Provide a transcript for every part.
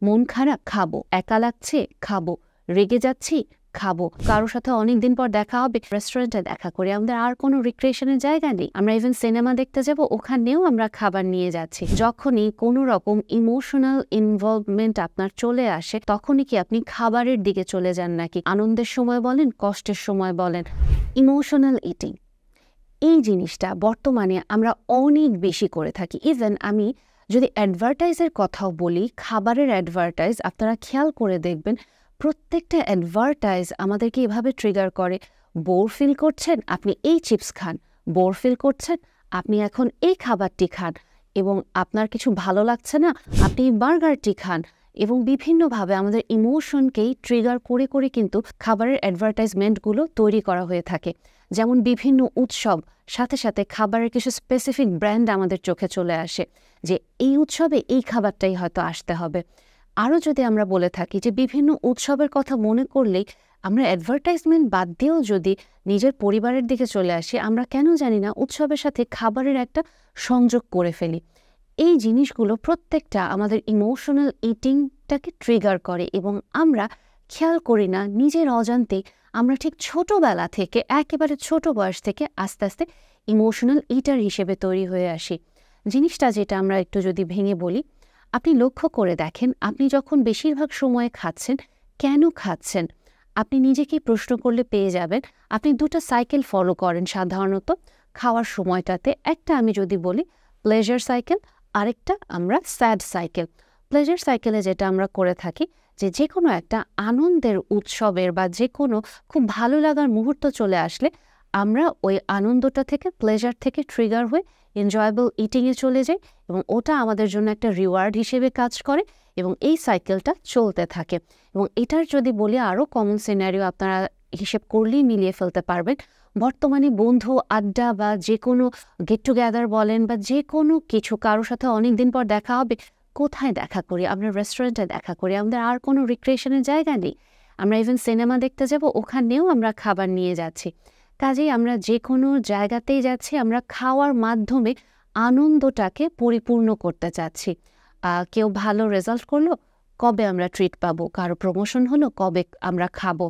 মন খারাপ, খাবো। একা লাগছে, খাবো। রেগে যাচ্ছি, খাবো। কারোর সাথে অনেকদিন পর দেখা হবে, রেস্টুরেন্টে দেখা করি। আমাদের আর কোনো রিক্রিয়েশনের জায়গা নেই। আমরা ইভেন সিনেমা দেখতে যাব, ওখানেও আমরা খাবার নিয়ে যাচ্ছি। যখনই কোনো রকম ইমোশনাল ইনভলভমেন্ট আপনার চলে আসে, তখনই কি আপনি খাবারের দিকে চলে যান নাকি আনন্দের সময় বলেন, কষ্টের সময় বলেন? ইমোশনাল ইটিং, এই জিনিসটা বর্তমানে আমরা অনেক বেশি করে থাকি। ইভেন আমি যদি অ্যাডভার্টাইজের কথাও বলি, খাবারের অ্যাডভার্টাইজ আপনারা খেয়াল করে দেখবেন, প্রত্যেকটা অ্যাডভার্টাইজ আমাদেরকে এভাবে ট্রিগার করে। বোর ফিল করছেন, আপনি এই চিপস খান। বোর ফিল করছেন, আপনি এখন এই খাবারটি খান। এবং আপনার কিছু ভালো লাগছে না, আপনি বার্গারটি খান। এবং বিভিন্নভাবে আমাদের ইমোশনকেই ট্রিগার করে করে কিন্তু খাবারের অ্যাডভার্টাইজমেন্টগুলো তৈরি করা হয়ে থাকে। যেমন বিভিন্ন উৎসব, সাথে সাথে খাবারের কিছু স্পেসিফিক ব্র্যান্ড আমাদের চোখে চলে আসে যে এই উৎসবে এই খাবারটাই হয়তো আসতে হবে। আরও যদি আমরা বলে থাকি যে বিভিন্ন উৎসবের কথা মনে করলেই আমরা অ্যাডভার্টাইজমেন্ট বাদ দিয়েও যদি নিজের পরিবারের দিকে চলে আসি, আমরা কেন জানি না উৎসবের সাথে খাবারের একটা সংযোগ করে ফেলি। এই জিনিসগুলো প্রত্যেকটা আমাদের ইমোশনাল ইটিংটাকে ট্রিগার করে এবং আমরা খেয়াল করি না, নিজের অজান্তে আমরা ঠিক ছোটবেলা থেকে, একেবারে ছোট বয়স থেকে আস্তে আস্তে ইমোশনাল ইটার হিসেবে তৈরি হয়ে আসি। জিনিসটা যেটা আমরা একটু যদি ভেঙে বলি, আপনি লক্ষ্য করে দেখেন, আপনি যখন বেশিরভাগ সময় খাচ্ছেন, কেন খাচ্ছেন? আপনি নিজেকেই প্রশ্ন করলে পেয়ে যাবেন। আপনি দুটো সাইকেল ফলো করেন সাধারণত খাওয়ার সময়টাতে। একটা আমি যদি বলি প্লেজার সাইকেল, আরেকটা আমরা স্যাড সাইকেল। প্লেজার সাইকেলে যেটা আমরা করে থাকি যে কোনো একটা আনন্দের উৎসবের বা যে কোনো খুব ভালো লাগার মুহূর্ত চলে আসলে আমরা ওই আনন্দটা থেকে, প্লেজার থেকে ট্রিগার হয়ে এনজয়েবল ইটিংয়ে চলে যাই এবং ওটা আমাদের জন্য একটা রিওয়ার্ড হিসেবে কাজ করে এবং এই সাইকেলটা চলতে থাকে। এবং এটার যদি বলি আরও কমন সিনারিও আপনারা হিসেব করলেই মিলিয়ে ফেলতে পারবেন। বর্তমানে বন্ধু আড্ডা বা যে কোনো গেট টুগেদার বলেন বা যে কোনো কিছু, কারোর সাথে অনেকদিন পর দেখা হবে, কোথায় দেখা করি? আমরা রেস্টুরেন্টে দেখা করি। আমাদের আর কোনো রিক্রিয়েশনের জায়গা নেই। আমরা ইভেন সিনেমা দেখতে যাব, ওখানেও আমরা খাবার নিয়ে যাচ্ছি। কাজেই আমরা যে কোনো জায়গাতেই যাচ্ছি, আমরা খাওয়ার মাধ্যমে আনন্দটাকে পরিপূর্ণ করতে চাচ্ছি। কেউ ভালো রেজাল্ট করলো, কবে আমরা ট্রিট পাবো? কারো প্রমোশন হলো, কবে আমরা খাবো?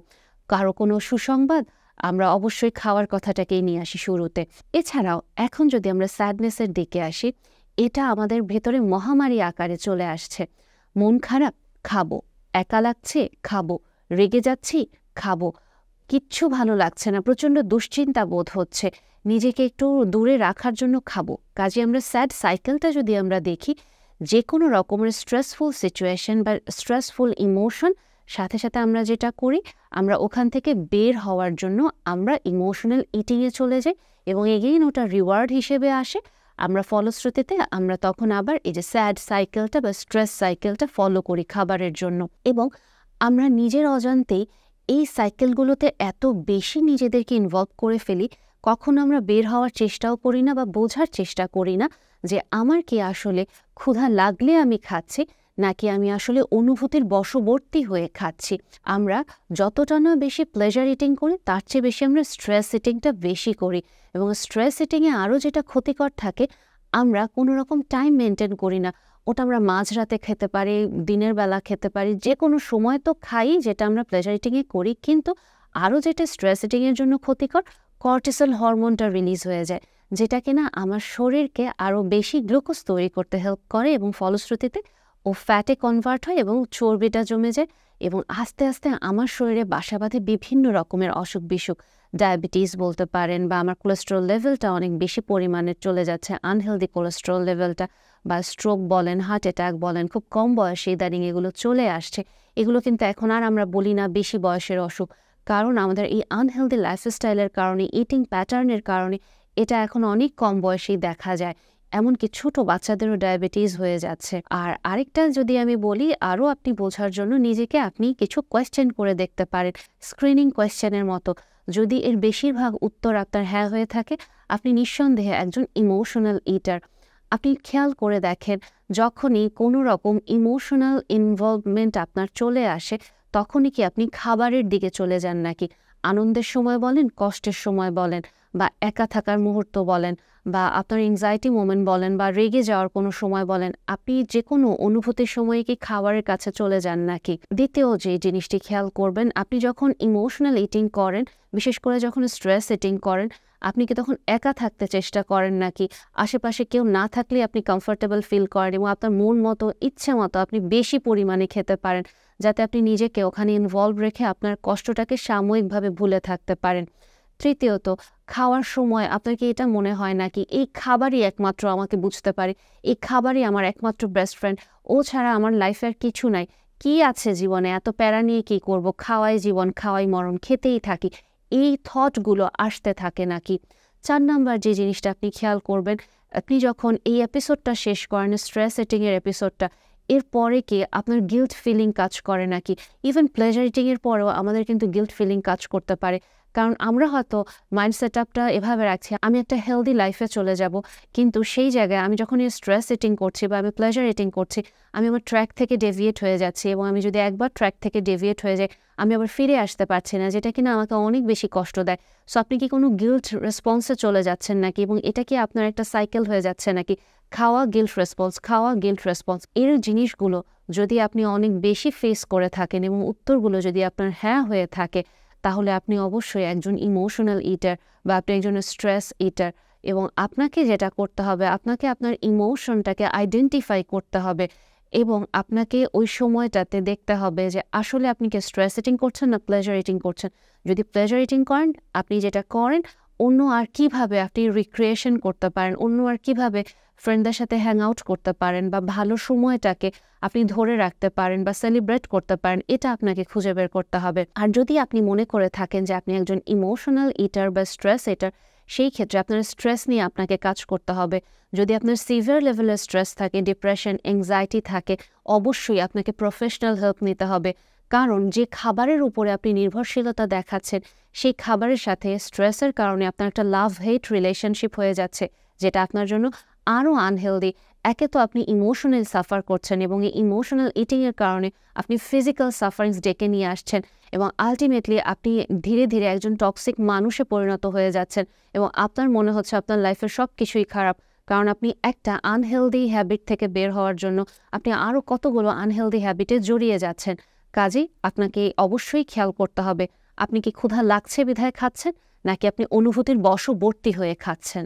কারো কোনো সুসংবাদ, আমরা অবশ্যই খাওয়ার কথাটাকেই নিয়ে আসি শুরুতে। এছাড়াও এখন যদি আমরা স্যাডনেসের দিকে আসি, এটা আমাদের ভেতরে মহামারী আকারে চলে আসছে। মন খারাপ, খাবো। একা লাগছে, খাবো। রেগে যাচ্ছি, খাবো। কিচ্ছু ভালো লাগছে না, প্রচণ্ড দুশ্চিন্তা বোধ হচ্ছে, নিজেকে একটু দূরে রাখার জন্য খাবো। কাজে আমরা স্যাড সাইকেলটা যদি আমরা দেখি, যে কোনো রকমের স্ট্রেসফুল সিচুয়েশন বা স্ট্রেসফুল ইমোশন, সাথে সাথে আমরা যেটা করি, আমরা ওখান থেকে বের হওয়ার জন্য আমরা ইমোশনাল ইটিংয়ে চলে যাই এবং এগেইন ওটা রিওয়ার্ড হিসেবে আসে। আমরা ফলশ্রুতিতে আমরা তখন আবার এই যে স্যাড সাইকেলটা বা স্ট্রেস সাইকেলটা ফলো করি খাবারের জন্য। এবং আমরা নিজের অজান্তেই এই সাইকেলগুলোতে এত বেশি নিজেদেরকে ইনভলভ করে ফেলি, কখনো আমরা বের হওয়ার চেষ্টাও করি না বা বোঝার চেষ্টা করি না যে আমার কি আসলে ক্ষুধা লাগলে আমি খাচ্ছি নাকি আমি আসলে অনুভূতির বশবর্তী হয়ে খাচ্ছি। আমরা যতটা না বেশি প্লেজার ইটিং করি, তার চেয়ে বেশি আমরা স্ট্রেস ইটিংটা বেশি করি। এবং স্ট্রেস ইটিংয়ে আরও যেটা ক্ষতিকর থাকে, আমরা কোনো রকম টাইম মেনটেন করি না। ওটা আমরা মাঝরাতে খেতে পারি, দিনের বেলা খেতে পারি, যে কোনো সময় তো খাই, যেটা আমরা প্লেজার ইটিংয়ে করি। কিন্তু আরও যেটা স্ট্রেস ইটিংয়ের জন্য ক্ষতিকর, কর্টিসল হরমোনটা রিলিজ হয়ে যায়, যেটা কিনা আমার শরীরকে আরও বেশি গ্লুকোজ তৈরি করতে হেল্প করে এবং ফলশ্রুতিতে ও ফ্যাটে কনভার্ট হয় এবং চর্বিটা জমে যায় এবং আস্তে আস্তে আমার শরীরে বাসা বাঁধে বিভিন্ন রকমের অসুখ বিসুখ। ডায়াবেটিস বলতে পারেন, বা আমার কোলেস্ট্রল লেভেলটা অনেক বেশি পরিমাণে চলে যাচ্ছে, আনহেলদি কোলেস্ট্রল লেভেলটা, বা স্ট্রোক বলেন, হার্ট অ্যাটাক বলেন, খুব কম বয়সে ইদানিং এগুলো চলে আসছে। এগুলো কিন্তু এখন আর আমরা বলি না বেশি বয়সের অসুখ, কারণ আমাদের এই আনহেলদি লাইফস্টাইলের কারণে, ইটিং প্যাটার্নের কারণে এটা এখন অনেক কম বয়সেই দেখা যায়। এমনকি ছোট বাচ্চাদেরও ডায়াবেটিস হয়ে যাচ্ছে। আর আরেকটা যদি আমি বলি, আরও আপনি বোঝার জন্য নিজেকে আপনি কিছু কোয়েশ্চেন করে দেখতে পারেন, স্ক্রিনিং কোয়েশ্চেনের মতো। যদি এর বেশিরভাগ উত্তর আপনার হ্যাঁ হয়ে থাকে, আপনি নিঃসন্দেহে একজন ইমোশনাল ইটার। আপনি খেয়াল করে দেখেন, যখনই কোনো রকম ইমোশনাল ইনভলভমেন্ট আপনার চলে আসে, তখনই কি আপনি খাবারের দিকে চলে যান নাকি আনন্দের সময় বলেন, কষ্টের সময় বলেন? বা একা থাকার মুহূর্ত বলেন বা আপনার এংজাইটি মোমেন্ট বলেন বা রেগে যাওয়ার কোনো সময় বলেন, আপনি যে কোনো অনুভূতির সময়ে কি খাবারের কাছে চলে যান নাকি? দ্বিতীয় যে জিনিসটি খেয়াল করবেন, আপনি যখন ইমোশনাল ইটিং করেন, বিশেষ করে যখন স্ট্রেস ইটিং করেন, আপনি কি তখন একা থাকতে চেষ্টা করেন নাকি আশেপাশে কেউ না থাকলে আপনি কমফোর্টেবল ফিল করেন এবং আপনার মন মতো ইচ্ছে মতো আপনি বেশি পরিমাণে খেতে পারেন, যাতে আপনি নিজেকে ওখানে ইনভলভ রেখে আপনার কষ্টটাকে সাময়িকভাবে ভুলে থাকতে পারেন। তৃতীয়ত, খাওয়ার সময় আপনার কি এটা মনে হয় নাকি এই খাবারই একমাত্র আমাকে বুঝতে পারে, এই খাবারই আমার একমাত্র বেস্ট ফ্রেন্ড, ও ছাড়া আমার লাইফে আর কিছু নাই, কি আছে জীবনে, এত প্যারা নিয়ে কি করব, খাওয়াই জীবন খাওয়াই মরণ, খেতেই থাকি, এই থটগুলো আসতে থাকে নাকি? 4 নাম্বার যে জিনিসটা আপনি খেয়াল করবেন, আপনি যখন এই এপিসোডটা শেষ করেন, স্ট্রেস ইটিংয়ের এপিসোডটা, এরপরে কি আপনার গিল্ট ফিলিং কাজ করে নাকি? ইভেন প্লেজার ইটিংয়ের পরেও আমাদের কিন্তু গিল্ট ফিলিং কাজ করতে পারে, কারণ আমরা হয়তো মাইন্ড সেট আপটা এভাবে রাখছি আমি একটা হেলদি লাইফে চলে যাব, কিন্তু সেই জায়গায় আমি যখন এই স্ট্রেস ইটিং করছি বা আমি প্লেজার ইটিং করছি, আমি আমার ট্র্যাক থেকে ডেভিয়েট হয়ে যাচ্ছি এবং আমি যদি একবার ট্র্যাক থেকে ডেভিয়েট হয়ে যাই, আমি আবার ফিরে আসতে পারছি না, যেটা কিনা আমাকে অনেক বেশি কষ্ট দেয়। সো আপনি কি কোনো গিল্ট রেসপন্সে চলে যাচ্ছেন নাকি, এবং এটা কি আপনার একটা সাইকেল হয়ে যাচ্ছে নাকি? খাওয়া গিল্ট রেসপন্স, খাওয়া গিল্ট রেসপন্স, এর জিনিসগুলো যদি আপনি অনেক বেশি ফেস করে থাকেন এবং উত্তরগুলো যদি আপনার হ্যাঁ হয়ে থাকে, তাহলে আপনি অবশ্যই একজন ইমোশনাল ইটার বা আপনি একজন স্ট্রেস ইটার। এবং আপনাকে যেটা করতে হবে, আপনাকে আপনার ইমোশনটাকে আইডেন্টিফাই করতে হবে এবং আপনাকে ওই সময়টাতে দেখতে হবে যে আসলে আপনি কি স্ট্রেস ইটিং করছেন না প্লেজার ইটিং করছেন। যদি প্লেজার ইটিং করেন, আপনি যেটা করেন অন্য আর কিভাবে আপনি রিক্রিয়েশন করতে পারেন, অন্য আর কিভাবে ফ্রেন্ডদের সাথে হ্যাং আউট করতে পারেন বা ভালো সময়টাকে আপনি ধরে রাখতে পারেন বা সেলিব্রেট করতে পারেন, এটা আপনাকে খুঁজে বের করতে হবে। আর যদি আপনি মনে করে থাকেন যে আপনি একজন ইমোশনাল ইটার বা স্ট্রেস ইটার, সেই ক্ষেত্রে আপনার স্ট্রেস নিয়ে আপনাকে কাজ করতে হবে। যদি আপনার সিভিয়ার লেভেলের স্ট্রেস থাকে, ডিপ্রেশন, এংজাইটি থাকে, অবশ্যই আপনাকে প্রফেশনাল হেল্প নিতে হবে, কারণ যে খাবারের উপরে আপনি নির্ভরশীলতা দেখাচ্ছেন, সেই খাবারের সাথে স্ট্রেসের কারণে আপনার একটা লাভ হেট রিলেশনশিপ হয়ে যাচ্ছে, যেটা আপনার জন্য আরও আনহেলদি। একে তো আপনি ইমোশনাল সাফার করছেন এবং এই ইমোশনাল ইটিংয়ের কারণে আপনি ফিজিক্যাল সাফারিংস ডেকে নিয়ে আসছেন এবং আলটিমেটলি আপনি ধীরে ধীরে একজন টক্সিক মানুষে পরিণত হয়ে যাচ্ছেন এবং আপনার মনে হচ্ছে আপনার লাইফের সব কিছুই খারাপ, কারণ আপনি একটা আনহেলদি হ্যাবিট থেকে বের হওয়ার জন্য আপনি আরও কতগুলো আনহেলদি হ্যাবিটে জড়িয়ে যাচ্ছেন। কাজেই আপনাকে অবশ্যই খেয়াল করতে হবে, আপনি কি ক্ষুধা লাগছে বিধায় খাচ্ছেন নাকি আপনি অনুভূতির বশবর্তী হয়ে খাচ্ছেন।